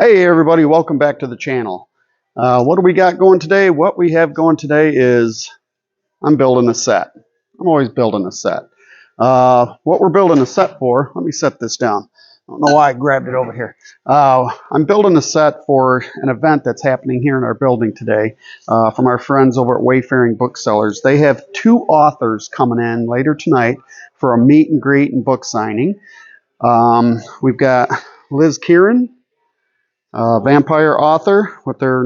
Hey everybody, welcome back to the channel. What do we got going today? What we have going today is I'm building a set. I'm always building a set. What we're building a set for, let me set this down. I don't know why I grabbed it over here. I'm building a set for an event that's happening here in our building today from our friends over at Wayfaring Booksellers. They have two authors coming in later tonight for a meet and greet and book signing. We've got Kerin, vampire author with their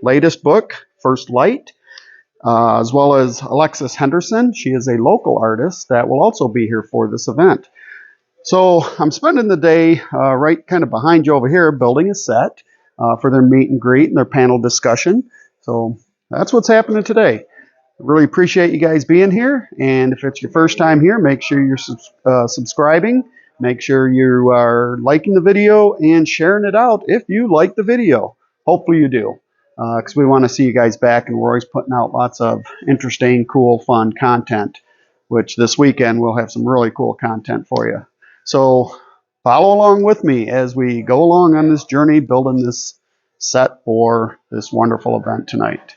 latest book, First Light, as well as Alexis Henderson. She is a local artist that will also be here for this event. So I'm spending the day right kind of behind you over here building a set for their meet and greet and their panel discussion. So that's what's happening today. I really appreciate you guys being here, and if it's your first time here, make sure you're subscribing. Make sure you are liking the video and sharing it out if you like the video. Hopefully you do, because we want to see you guys back, and we're always putting out lots of interesting, cool, fun content, which this weekend we'll have some really cool content for you. So follow along with me as we go along on this journey building this set for this wonderful event tonight.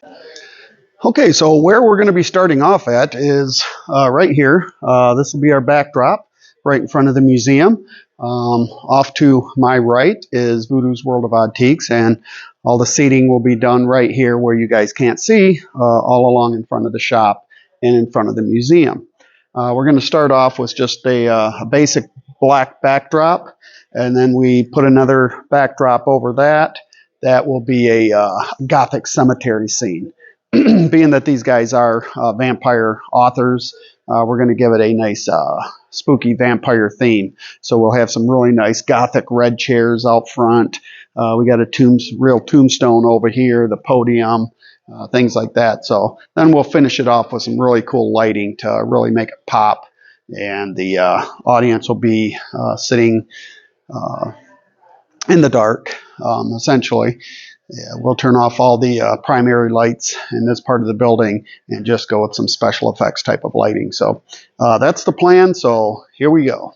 Okay, so where we're going to be starting off at is right here. This will be our backdrop right in front of the museum. Off to my right is Voodoo's World of Antiques, and all the seating will be done right here where you guys can't see, all along in front of the shop and in front of the museum. We're going to start off with just a basic black backdrop, and then we put another backdrop over that. That will be a Gothic cemetery scene. Being that these guys are vampire authors, we're going to give it a nice spooky vampire theme. So we'll have some really nice Gothic red chairs out front. We got a real tombstone over here, the podium, things like that. So then we'll finish it off with some really cool lighting to really make it pop. And the audience will be sitting in the dark, essentially. Yeah, we'll turn off all the primary lights in this part of the building and just go with some special effects type of lighting. So that's the plan. So here we go.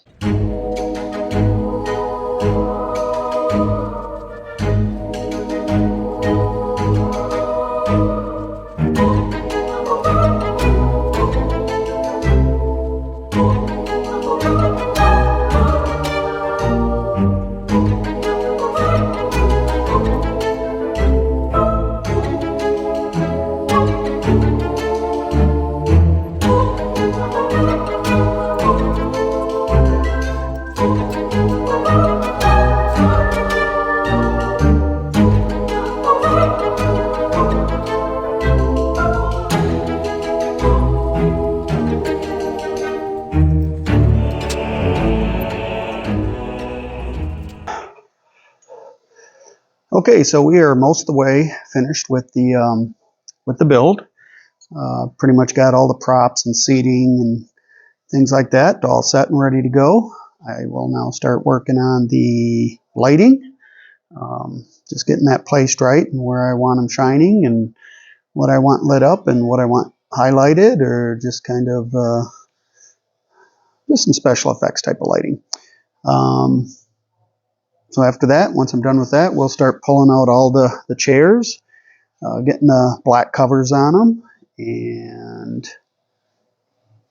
Okay, so we are most of the way finished with the build. Pretty much got all the props and seating and things like that all set and ready to go. I will now start working on the lighting, just getting that placed right and where I want them shining and what I want lit up and what I want highlighted, or just kind of just some special effects type of lighting. So after that, once I'm done with that, we'll start pulling out all the chairs, getting the black covers on them, and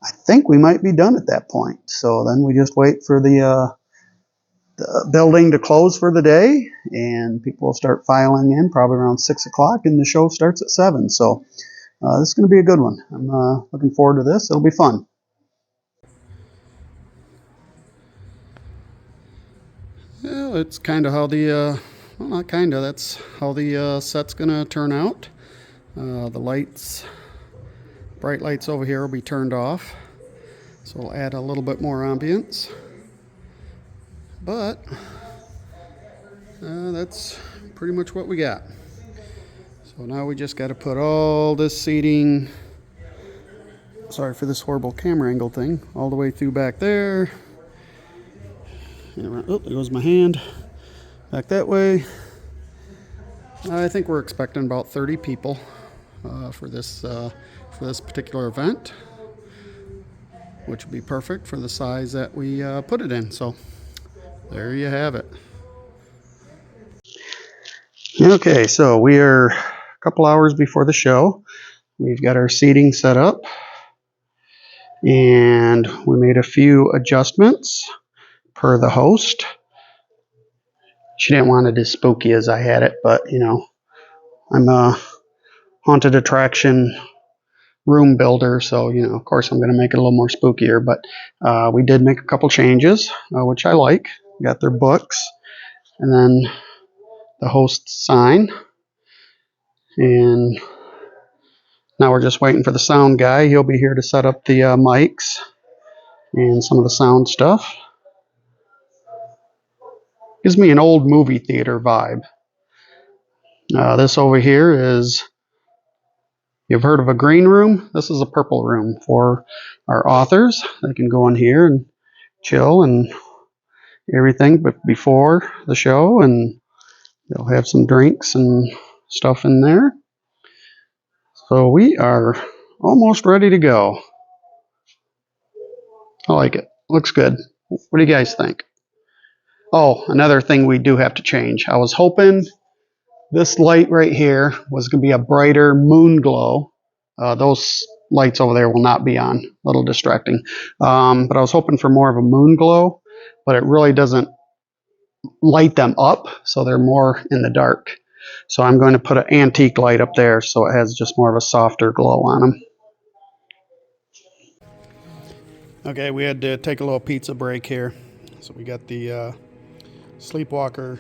I think we might be done at that point. So then we just wait for the building to close for the day, and people will start filing in probably around 6 o'clock, and the show starts at 7. So this is going to be a good one. I'm looking forward to this. It'll be fun. Well, it's kind of how well, not kind of, that's how the set's going to turn out. The lights, bright lights over here will be turned off. So we'll add a little bit more ambience. But that's pretty much what we got. So now we just got to put all this seating, sorry for this horrible camera angle thing, all the way through back there. Oh, there goes my hand. Back that way. I think we're expecting about 30 people for this particular event, which would be perfect for the size that we put it in. So there you have it. Okay, so we are a couple hours before the show. We've got our seating set up, and we made a few adjustments per the host. She didn't want it as spooky as I had it, but you know, I'm a haunted attraction room builder, so you know, of course, I'm going to make it a little more spookier. But we did make a couple changes, which I like. Got their books, and then the host sign, and now we're just waiting for the sound guy. He'll be here to set up the mics and some of the sound stuff. Gives me an old movie theater vibe. This over here is, you've heard of a green room? This is a purple room for our authors. They can go in here and chill and everything but before the show, and they'll have some drinks and stuff in there. So we are almost ready to go. I like it. Looks good. What do you guys think? Oh, another thing we do have to change. I was hoping this light right here was going to be a brighter moon glow. Those lights over there will not be on. A little distracting. But I was hoping for more of a moon glow, but it really doesn't light them up, so they're more in the dark. So I'm going to put an antique light up there so it has just more of a softer glow on them. Okay, we had to take a little pizza break here. So we got the Sleepwalker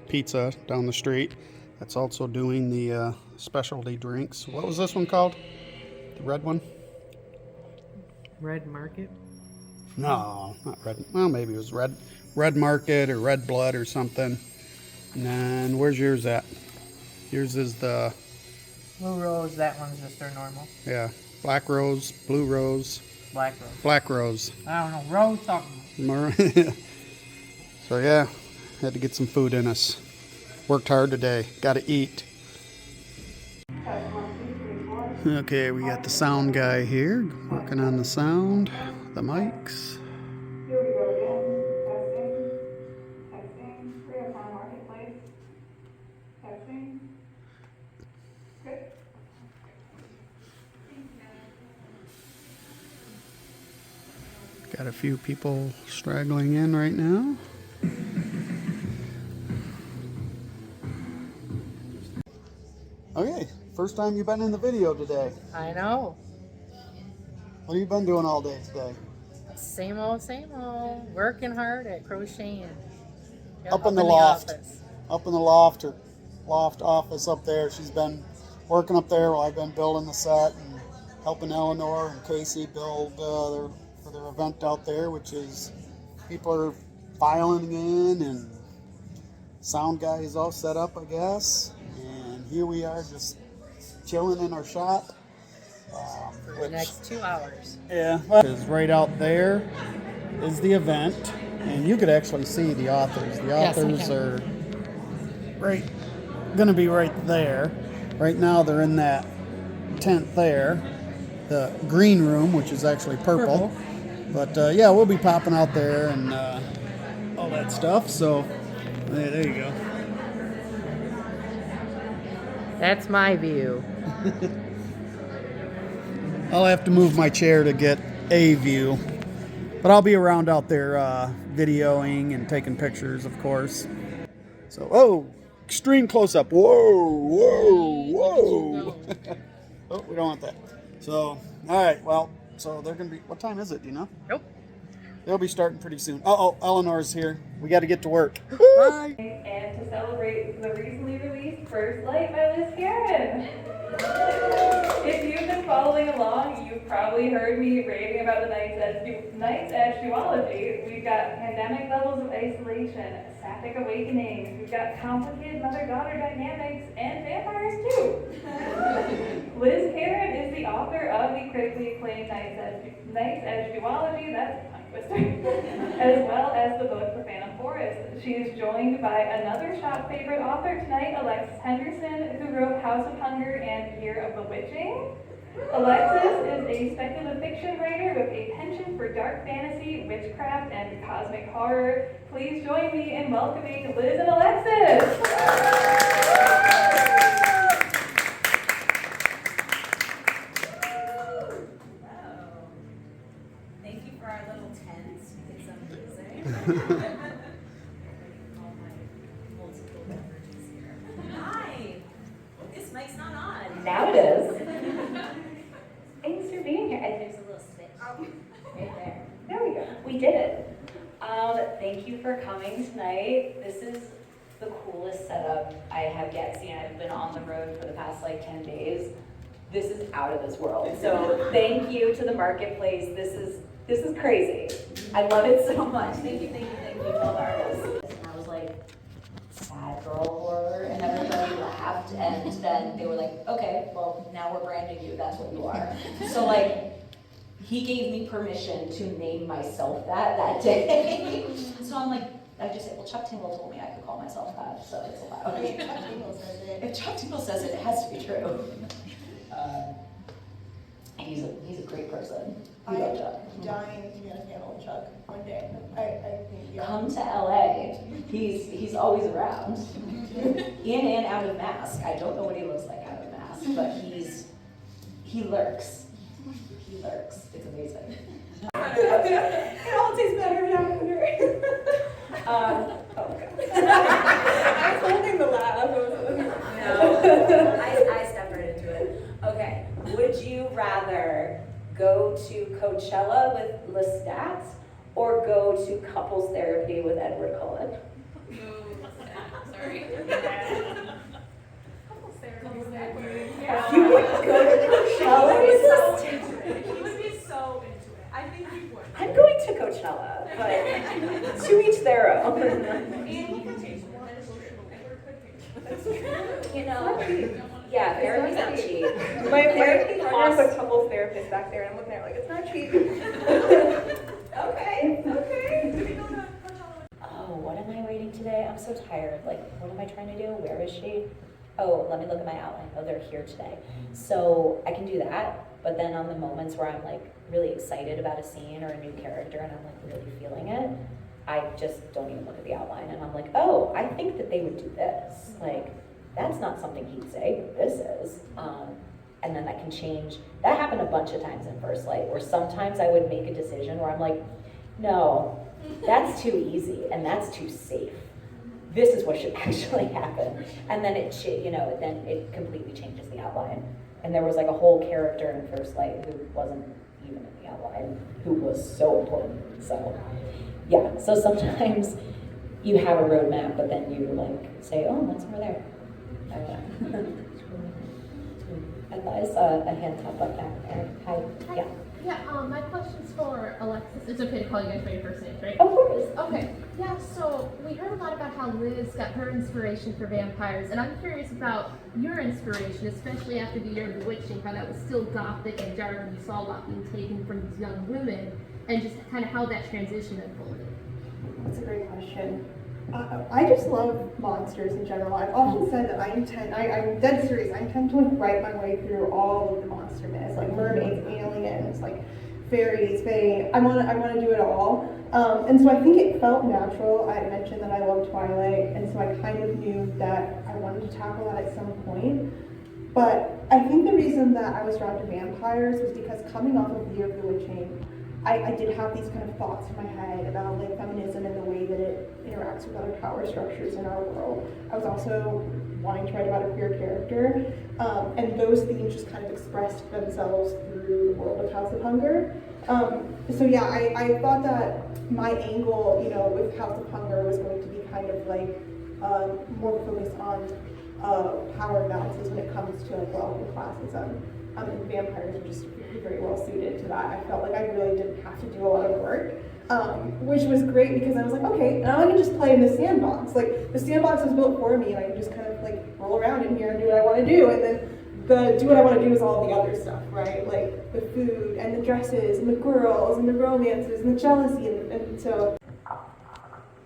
Pizza down the street. That's also doing the specialty drinks. What was this one called? The red one? Red Market? No, not red. Well, maybe it was red Market or Red Blood or something. And then where's yours at? Yours is the Blue Rose, that one's just their normal. Yeah, Black Rose, Blue Rose. Black Rose. Black Rose. I don't know, Rose something. So yeah, had to get some food in us. Worked hard today. Got to eat. Okay, we got the sound guy here working on the sound, the mics. Here we go again. Testing. Real time marketplace. Testing. Good. Got a few people straggling in right now. Okay, first time you've been in the video today. I know. What have you been doing all day today? Same old, working hard at crocheting. Up in the loft. Up in the loft, or loft office up there. She's been working up there while I've been building the set and helping Eleanor and Casey build for their event out there, which is people are filing in and sound guy is all set up, I guess. And here we are just chilling in our shop. For the next 2 hours. Yeah, because right out there is the event, and you could actually see the authors. The authors are gonna be right there. Right now they're in that tent there, the green room, which is actually purple. But yeah, we'll be popping out there and all that stuff. So there you go. That's my view. I'll have to move my chair to get a view, but I'll be around out there videoing and taking pictures, of course. So, oh, extreme close-up. Whoa. Oh, we don't want that. So, all right, well, so they're going to be, what time is it, do you know? Nope. They'll be starting pretty soon. Uh-oh, Eleanor's here. We got to get to work. Bye. And to celebrate the recently released First Light by Liz Kerin. If you've been following along, you've probably heard me raving about the Night's Edge duology. We've got pandemic levels of isolation, sapphic awakenings, we've got complicated mother-daughter dynamics, and vampires too. Liz Kerin is the author of the critically acclaimed Night's Edge duology, that's a tongue twister, as well as the book for Phantom Forest. She is joined by another shop favorite author tonight, Alexis Henderson, who wrote House of Hunger and Year of the Witching. Alexis is a speculative fiction writer with a penchant for dark fantasy, witchcraft, and cosmic horror. Please join me in welcoming Liz and Alexis. Thank you for our little tent. It's amazing. All my multiple beverages here. Hi. This mic's not on. Now it is. Thanks for being here. And There's a little switch. Right there. there we go. We did it. Thank you for coming tonight. This is the coolest setup I have yet seen. I've been on the road for the past like 10 days. This is out of this world. So thank you to the marketplace. This is crazy. I love it so much. Thank you to all the artists. And I was like, sad girl horror, and everybody laughed, and then they were like, okay, well, now we're branding you, that's what you are. So like, he gave me permission to name myself that day. So I'm like, I just said, well, Chuck Tingle told me I could call myself that, so it's allowed. Okay, Chuck Tingle says it. If Chuck Tingle says it, it has to be true. He's a great person. We love Chuck. I'm dying to get a panel with Chuck one day. I think, yeah. Come to LA. He's always around. In and out of mask. I don't know what he looks like out of mask, but he lurks. He lurks. It's amazing. It all tastes better now. Oh god. I was holding the laugh. No. I stepped right into it. Okay. Would you rather go to Coachella with Lestat or go to couples therapy with Edward Cullen? Sorry. Yeah. You would go to Coachella with Lestat? He would be so into it. I think he would. I'm going to Coachella, but to each their own. And he can change more than Edward could. You know, yeah, therapy's not cheap. My Therapy partner's costs. a couples therapist back there, and I'm looking at her like, it's not cheap. Okay. Did we go to Coachella? Oh, what am I reading today? I'm so tired. Like, what am I trying to do? Where is she? Oh, let me look at my outline. Oh, they're here today. So I can do that, but then on the moments where I'm like really excited about a scene or a new character and I'm like really feeling it, I just don't even look at the outline and I'm like, oh, I think that they would do this. Like, that's not something he'd say, but this is. And then that can change. That happened a bunch of times in First Light, where sometimes I would make a decision where I'm like, no, that's too easy and that's too safe. This is what should actually happen. And then then it completely changes the outline. And there was like a whole character in First Light who wasn't even in the outline, who was so important. So yeah, so sometimes you have a roadmap, but then you like say, oh, what's over there? I thought I saw a hand top up back there. Hi. Yeah. Yeah, my question's for Alexis. It's okay to call you guys by your first names, right? Of course. Okay. Yeah, so we heard a lot about how Liz got her inspiration for vampires, and I'm curious about your inspiration, especially after the year of Bewitching, how that was still gothic and dark, and you saw a lot being taken from these young women, and just kind of how that transition unfolded. That's a great question. I just love monsters in general. I've often said that I'm dead serious. I intend to like write my way through all of the monster myths, like mermaids, aliens, like fairies, fae. I want to do it all. And so I think it felt natural. I mentioned that I love Twilight, and so I kind of knew that I wanted to tackle that at some point. But I think the reason that I was drawn to vampires was because coming off of the Year of Bewitching, I did have these kind of thoughts in my head about like feminism and the way that it interacts with other power structures in our world. I was also wanting to write about a queer character, and those themes just kind of expressed themselves through the world of House of Hunger. So yeah, I thought that my angle, with House of Hunger was going to be kind of like more focused on power balances when it comes to like wealth and classism. And vampires are just very well suited to that. I felt like I really didn't have to do a lot of work, which was great because I was like, okay, now I can just play in the sandbox. Like the sandbox was built for me, and I can just kind of like roll around in here and do what I want to do. And then the do what I want to do is all the other stuff, right? Like the food and the dresses and the girls and the romances and the jealousy, and so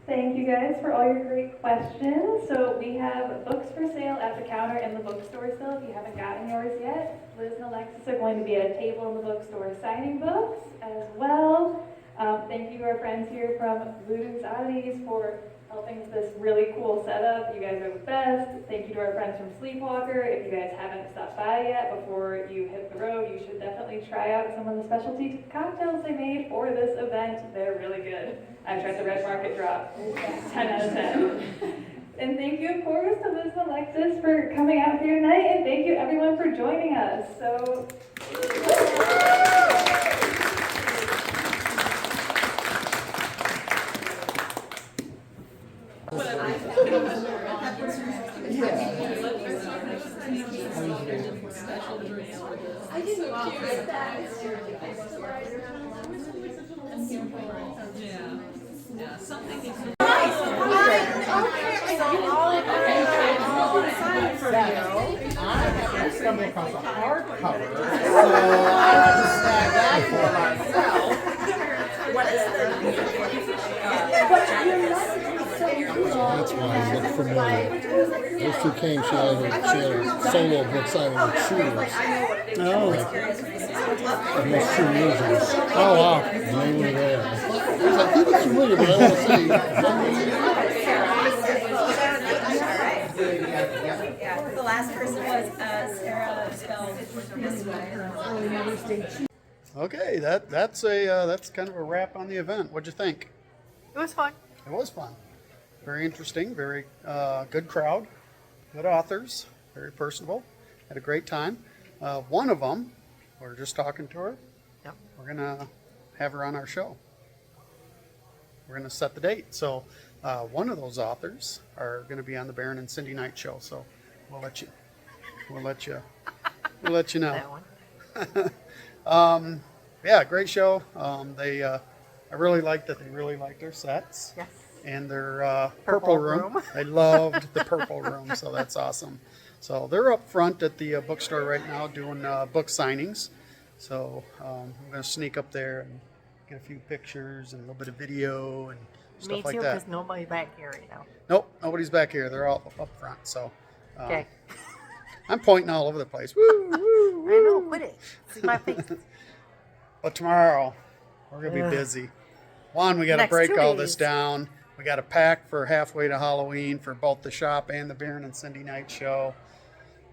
Thank you guys for all your great questions. So we have books for sale at the counter in the bookstore still if you haven't gotten yours yet. Liz and Alexis are going to be at a table in the bookstore signing books as well. Thank you to our friends here from Voodoo's Oddities for helping with this really cool setup. You guys are the best. Thank you to our friends from Sleepwalker. If you guys haven't stopped by yet before you hit the road, you should definitely try out some of the specialty cocktails they made for this event. They're really good. I tried the Red Market Drop. 10 out of 10. And thank you, of course, to Liz and Alexis for coming out here tonight, and thank you everyone for joining us. So. I stumbled across a hardcover, so I had to snag that for myself. What is That's why I look familiar. Those two came, she had a solo book signing with Shooters. Oh. And those 2 losers. Oh, wow. And they were there. I was like, you look familiar, but I want to say, The last person was Sarah spelled this way. Okay, that's kind of a wrap on the event. What'd you think? It was fun. It was fun. Very interesting, very good crowd, good authors, very personable. Had a great time. One of them, we're just talking to her. Yep. We're going to have her on our show. We're going to set the date. So one of those authors are going to be on the Baron and Cindy Knight show. So we'll let you know. That one. Yeah, great show. I really liked that. They really liked their sets. Yes. And their purple Purple room. room. I loved the purple room, so that's awesome. So they're up front at the bookstore right now doing book signings. So I'm going to sneak up there and get a few pictures and a little bit of video and stuff Me like too, that. because nobody's back here right now. Nope, nobody's back here. They're all up front. So Okay. I'm pointing all over the place. Woo, woo, I know, quit it. See my face. But tomorrow, we're going to be busy. One, we got to Next break 2 all days. this down. We got to pack for halfway to Halloween for both the shop and the Baron and Cindy Knight show.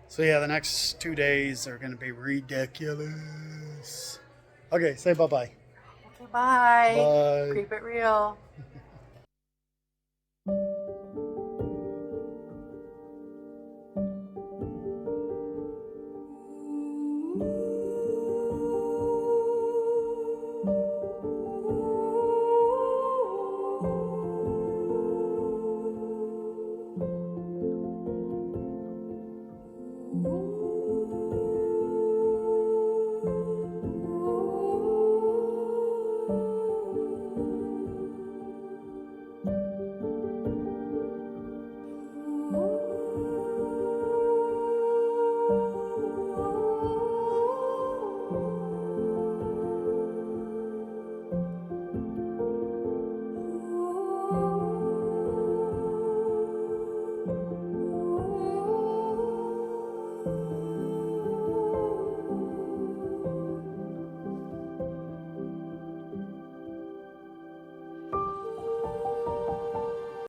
So yeah, the next 2 days are going to be ridiculous. Okay, say bye-bye. Okay, bye. Bye. Keep it real.